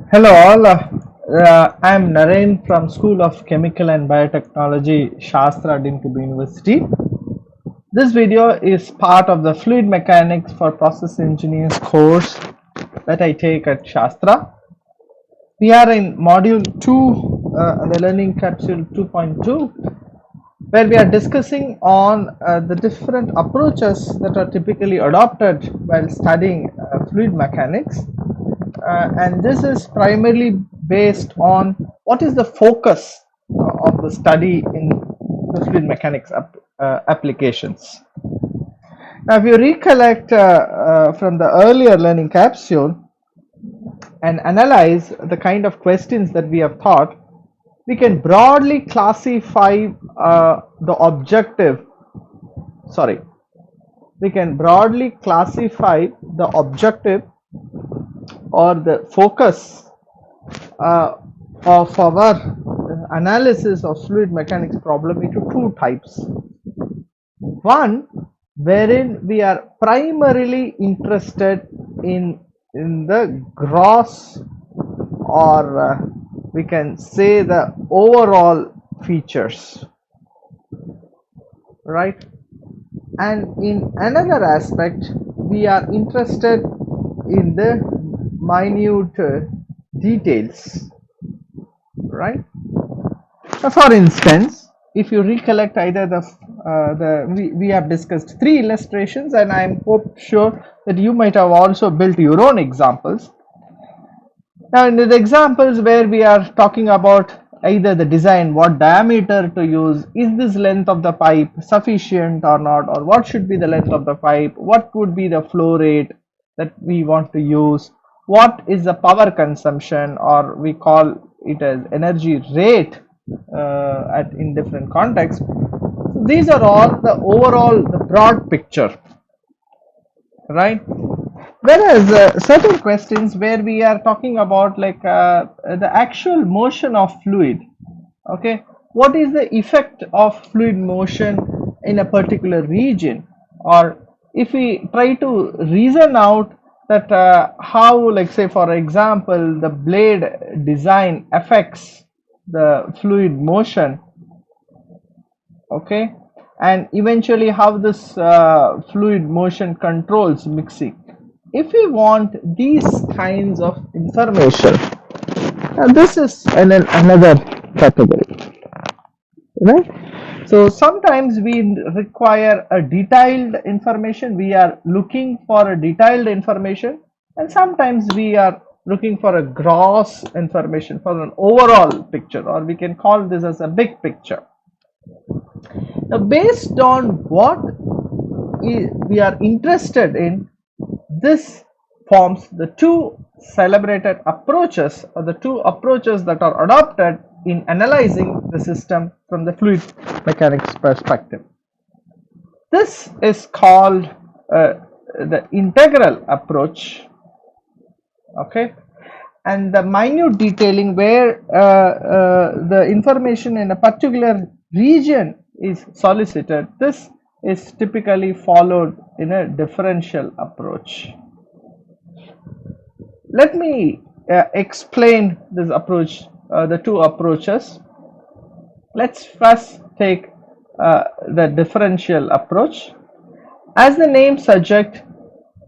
Hello all, I am Naren from School of Chemical and Biotechnology, SASTRA, Dinkubu University. This video is part of the Fluid Mechanics for Process Engineers course that I take at SASTRA. We are in Module 2, the Learning Capsule 2.2, where we are discussing on the different approaches that are typically adopted while studying fluid mechanics. And this is primarily based on what is the focus of the study in the fluid mechanics applications. Now, if you recollect from the earlier learning capsule and analyze the kind of questions that we have thought, we can broadly classify the objective, sorry, we can broadly classify the objective or the focus of our analysis of fluid mechanics problem into two types. One, wherein we are primarily interested in the gross, or we can say the overall features, right? And in another aspect, we are interested in the minute details, right? For instance, if you recollect either we have discussed three illustrations, and I am sure that you might have also built your own examples. Now, in the examples where we are talking about either the design, what diameter to use, is this length of the pipe sufficient or not, or what should be the length of the pipe, what would be the flow rate that we want to use, what is the power consumption, or we call it as energy rate in different contexts. So these are all the overall, the broad picture, right? Whereas certain questions where we are talking about like the actual motion of fluid, okay, what is the effect of fluid motion in a particular region, or if we try to reason out that how, like say for example, the blade design affects the fluid motion, okay, and eventually how this fluid motion controls mixing. If we want these kinds of information, this is another category, right? So sometimes we require a detailed information, we are looking for a detailed information, and sometimes we are looking for a gross information, for an overall picture, or we can call this as a big picture. Now, based on what we are interested in, this forms the two celebrated approaches, or the two approaches that are adopted in analyzing the system from the fluid mechanics perspective. This is called the integral approach, okay, and the minute detailing where the information in a particular region is solicited. This is typically followed in a differential approach. Let me explain this approach, the two approaches. Let's first take the differential approach. As the name suggests,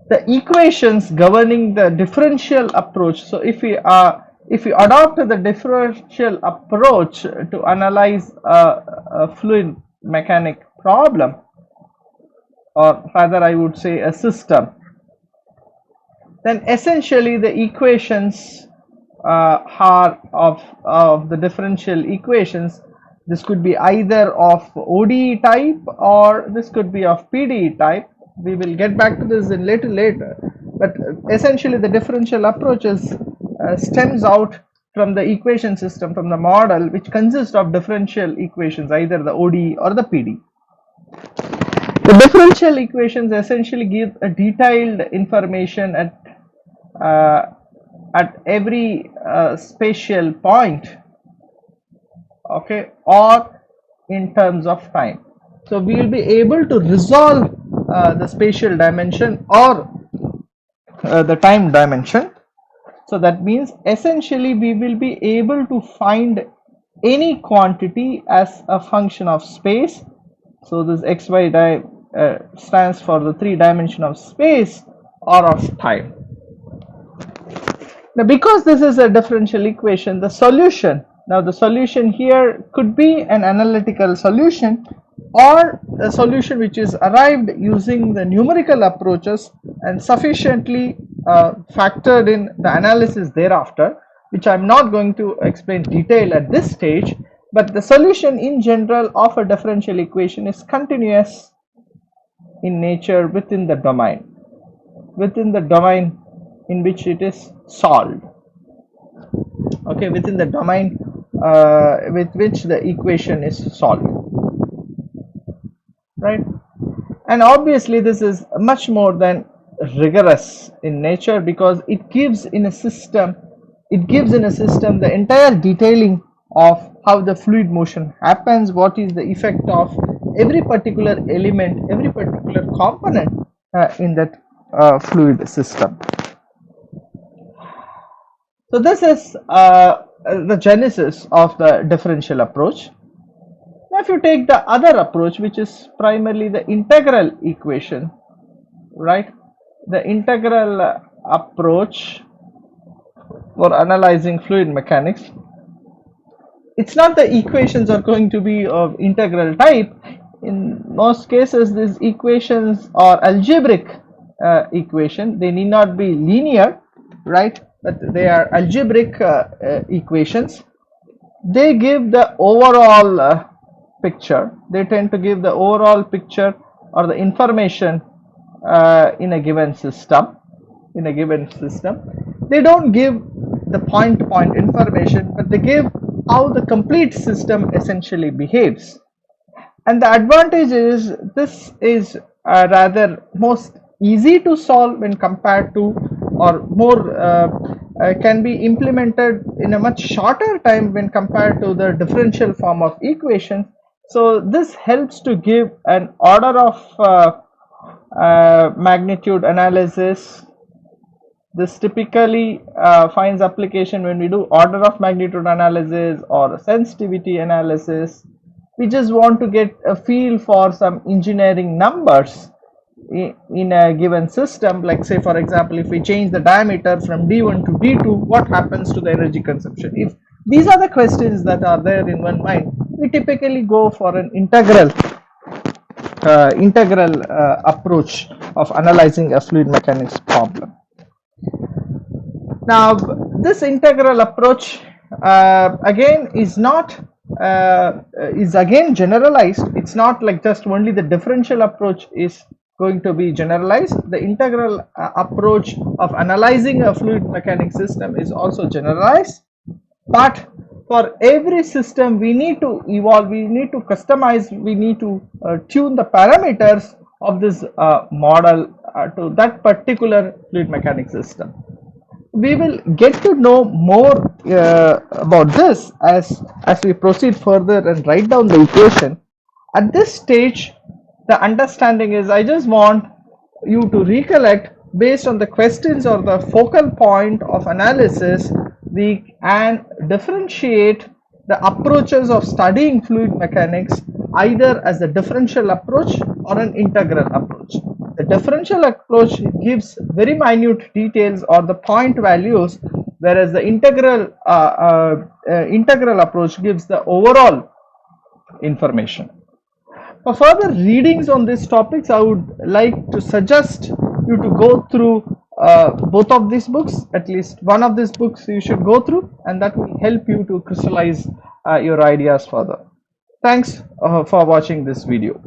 the equations governing the differential approach. So if we adopt the differential approach to analyze a fluid mechanic problem, or rather I would say a system, then essentially the equations are of the differential equations. This could be either of ODE type, or this could be of PDE type. We will get back to this in later, but essentially the differential approaches stems out from the equation system, from the model, which consists of differential equations, either the ODE or the PDE. The differential equations essentially give a detailed information at every spatial point, okay, or in terms of time. So we will be able to resolve the spatial dimension or the time dimension. So that means essentially we will be able to find any quantity as a function of space. So this xy stands for the 3 dimension of space or of time. Now, because this is a differential equation, the solution, now the solution here could be an analytical solution or a solution which is arrived using the numerical approaches and sufficiently factored in the analysis thereafter, which I'm not going to explain detail at this stage, but the solution in general of a differential equation is continuous in nature within the domain in which it is solved. Okay, within the domain with which the equation is solved, right? And obviously this is much more than rigorous in nature, because it gives in a system the entire detailing of how the fluid motion happens, what is the effect of every particular element, every particular component in that fluid system. So this is the genesis of the differential approach. Now if you take the other approach, which is primarily the integral equation, right? The integral approach for analyzing fluid mechanics, it's not the equations are going to be of integral type. In most cases these equations are algebraic equation. They need not be linear, right? But they are algebraic equations. They give the overall picture. They tend to give the overall picture or the information in a given system. They don't give the point-to-point information, but they give how the complete system essentially behaves. And the advantage is this is rather most easy to solve when compared to, or more can be implemented in a much shorter time when compared to the differential form of equation. So this helps to give an order of magnitude analysis. This typically finds application when we do order of magnitude analysis or sensitivity analysis. We just want to get a feel for some engineering numbers in a given system, like say for example, if we change the diameter from D1 to D2, what happens to the energy consumption? If these are the questions that are there in one mind, we typically go for an integral approach of analyzing a fluid mechanics problem. Now this integral approach again is again generalized. It's not like just only the differential approach is going to be generalized. The integral approach of analyzing a fluid mechanics system is also generalized, but for every system we need to evolve, we need to customize, we need to tune the parameters of this model to that particular fluid mechanics system. We will get to know more about this as we proceed further and write down the equation. At this stage, the understanding is, I just want you to recollect based on the questions or the focal point of analysis, we can differentiate the approaches of studying fluid mechanics either as a differential approach or an integral approach. The differential approach gives very minute details or the point values, whereas the integral approach gives the overall information. For further readings on these topics, I would like to suggest you to go through both of these books. At least one of these books you should go through, and that will help you to crystallize your ideas further. Thanks for watching this video.